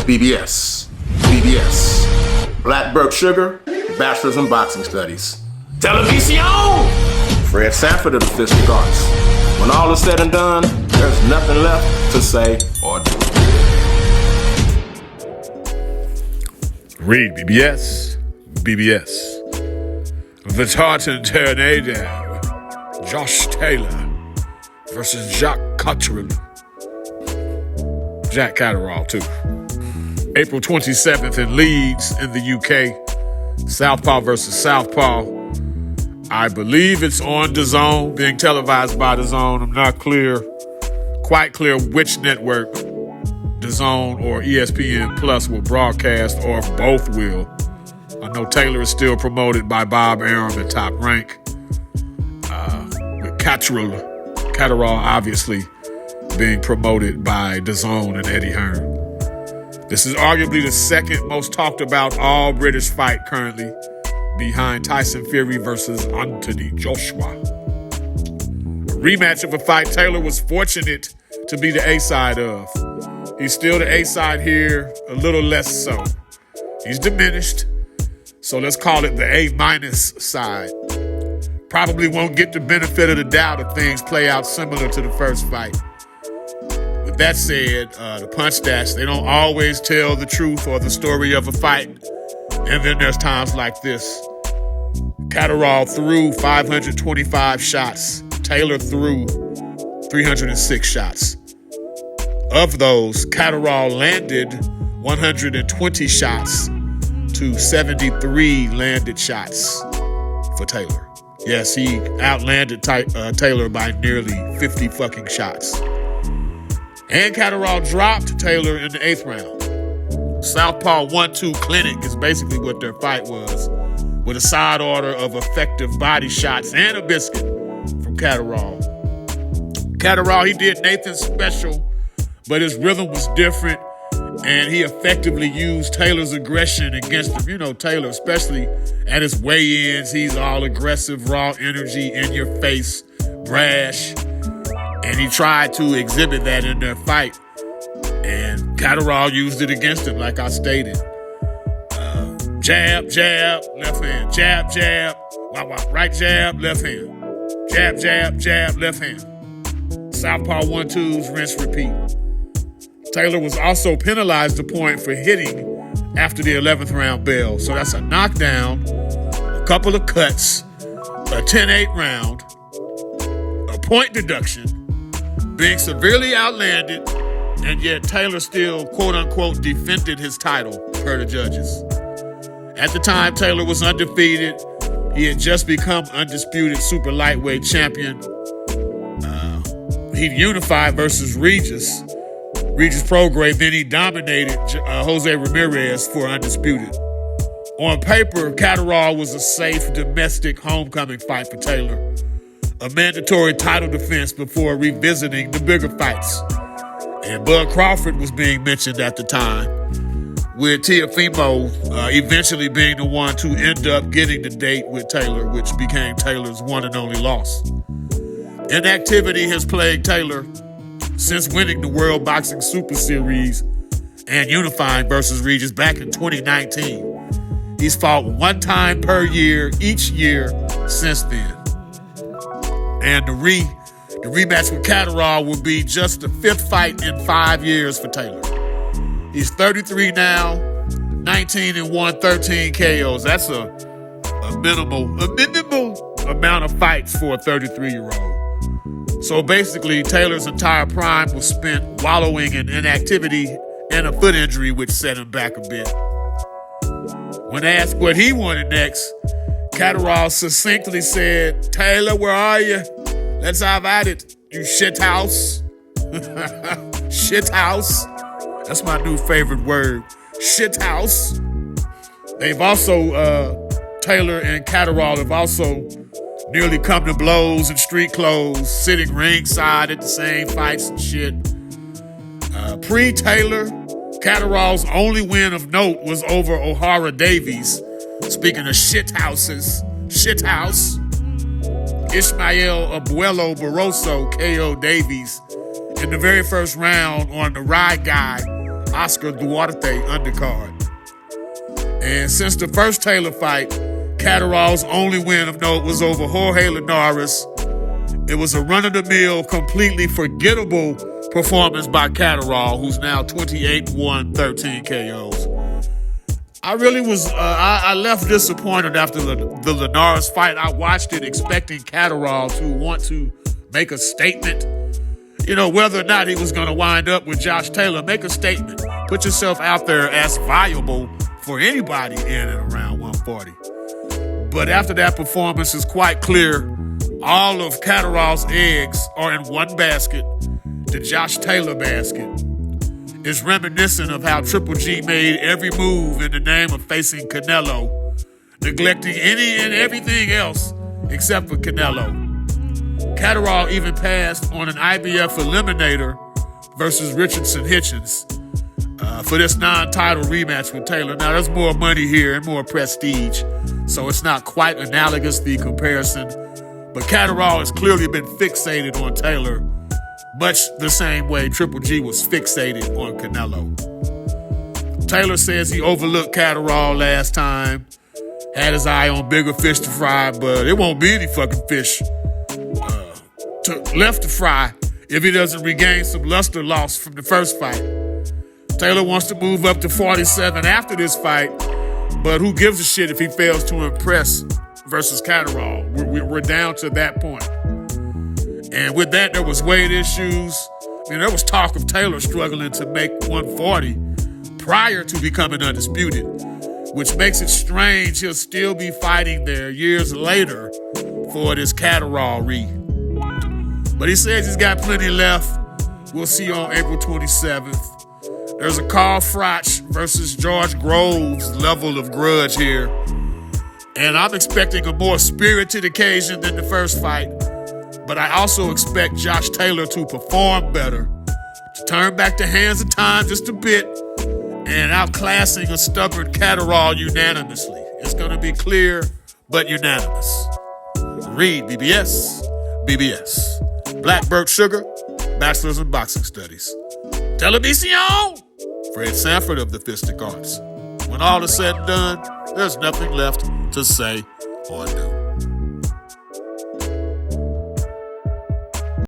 BBS. BBS. Blackberg Sugar, Bachelor's in Boxing Studies. Television! Fred Sanford of the Fistic Arts. When all is said and done, there's nothing left to say or do. REED-BBS. BBS. The Tartan Tornado. Josh Taylor versus Catterall. Jack Catterall, too. April 27th in Leeds in the UK. Southpaw versus Southpaw. I believe it's on DAZN, being televised by DAZN. I'm not quite clear which network DAZN or ESPN Plus will broadcast, or if both will. I know Taylor is still promoted by Bob Arum at Top Rank. With Catterall obviously being promoted by DAZN and Eddie Hearn. This is arguably the second most talked about all-British fight currently, behind Tyson Fury versus Anthony Joshua. A rematch of a fight Taylor was fortunate to be the A-side of. He's still the A-side here, a little less so. He's diminished, so let's call it the A- side. Probably won't get the benefit of the doubt if things play out similar to the first fight. With that said, the punch stats, they don't always tell the truth or the story of a fight. And then there's times like this. Catterall threw 525 shots. Taylor threw 306 shots. Of those, Catterall landed 120 shots to 73 landed shots for Taylor. Yes, he outlanded Taylor by nearly 50 fucking shots. And Catterall dropped Taylor in the 8th round. Southpaw 1-2 clinic is basically what their fight was, with a side order of effective body shots and a biscuit from Catterall. Catterall, he did Nathan's special, but his rhythm was different, and he effectively used Taylor's aggression against him. You know, Taylor, especially at his weigh-ins, he's all aggressive, raw energy, in your face, brash. And he tried to exhibit that in their fight. And Catterall used it against him, like I stated. Jab, jab, left hand. Jab, jab. Wow, wow. Right jab, left hand. Jab, jab, jab, left hand. Southpaw 1-2s, rinse, repeat. Taylor was also penalized a point for hitting after the 11th round bell. So that's a knockdown, a couple of cuts, a 10-8 round, a point deduction, being severely outlanded, and yet Taylor still, quote-unquote, defended his title, per the judges. At the time, Taylor was undefeated. He had just become undisputed super lightweight champion. He unified versus Regis Prograis, then he dominated Jose Ramirez for undisputed. On paper, Catterall was a safe domestic homecoming fight for Taylor, a mandatory title defense before revisiting the bigger fights. And Bud Crawford was being mentioned at the time, with Teofimo eventually being the one to end up getting the date with Taylor, which became Taylor's one and only loss. Inactivity has plagued Taylor since winning the World Boxing Super Series and unifying versus Regis back in 2019. He's fought one time per year, each year since then. And the rematch with Catterall will be just the 5th fight in 5 years for Taylor. He's 33 now, 19-1, 13 KOs. That's a minimal amount of fights for a 33-year-old. So basically, Taylor's entire prime was spent wallowing in inactivity and a foot injury, which set him back a bit. When asked what he wanted next, Catterall succinctly said, "Taylor, where are you? Let's have at it, you shithouse." Shithouse. That's my new favorite word. Shithouse. They've also, Taylor and Catterall have also nearly come to blows in street clothes, sitting ringside at the same fights and shit. Pre-Taylor, Catterall's only win of note was over O'Hara Davies. Speaking of shithouses, shithouse. Ismael Abuelo Barroso KO Davies in the very first round on the Ride Guy Oscar Duarte undercard. And since the first Taylor fight, Catterall's only win of note was over Jorge Linares. It was a run-of-the-mill, completely forgettable performance by Catterall, who's now 28-1, 13 KOs. I really was, I left disappointed after the Linares fight. I watched it expecting Catterall to want to make a statement. You know, whether or not he was going to wind up with Josh Taylor, make a statement. Put yourself out there as viable for anybody in and around 140. But after that performance, it's quite clear all of Catterall's eggs are in one basket, the Josh Taylor basket. It's reminiscent of how Triple G made every move in the name of facing Canelo, neglecting any and everything else except for Canelo. Catterall even passed on an IBF eliminator versus Richardson Hitchens for this non-title rematch with Taylor. Now, there's more money here and more prestige, so it's not quite analogous, the comparison. But Catterall has clearly been fixated on Taylor, much the same way Triple G was fixated on Canelo. Taylor says he overlooked Catterall last time, had his eye on bigger fish to fry, but it won't be any fucking fish left to fry if he doesn't regain some luster lost from the first fight. Taylor wants to move up to 47 after this fight, but who gives a shit if he fails to impress versus Catterall? We're down to that point. And with that, there was weight issues. I mean, there was talk of Taylor struggling to make 140 prior to becoming undisputed, which makes it strange he'll still be fighting there years later for this Catterall read. But he says he's got plenty left. We'll see you on April 27th. There's a Carl Froch versus George Groves level of grudge here. And I'm expecting a more spirited occasion than the first fight. But I also expect Josh Taylor to perform better, to turn back the hands of time just a bit, and outclassing a stubborn Catterall unanimously. It's going to be clear, but unanimous. REED-BBS, BBS. Blackbird Sugar, Bachelor's in Boxing Studies. Television! Fred Sanford of the Fistic Arts. When all is said and done, there's nothing left to say or do.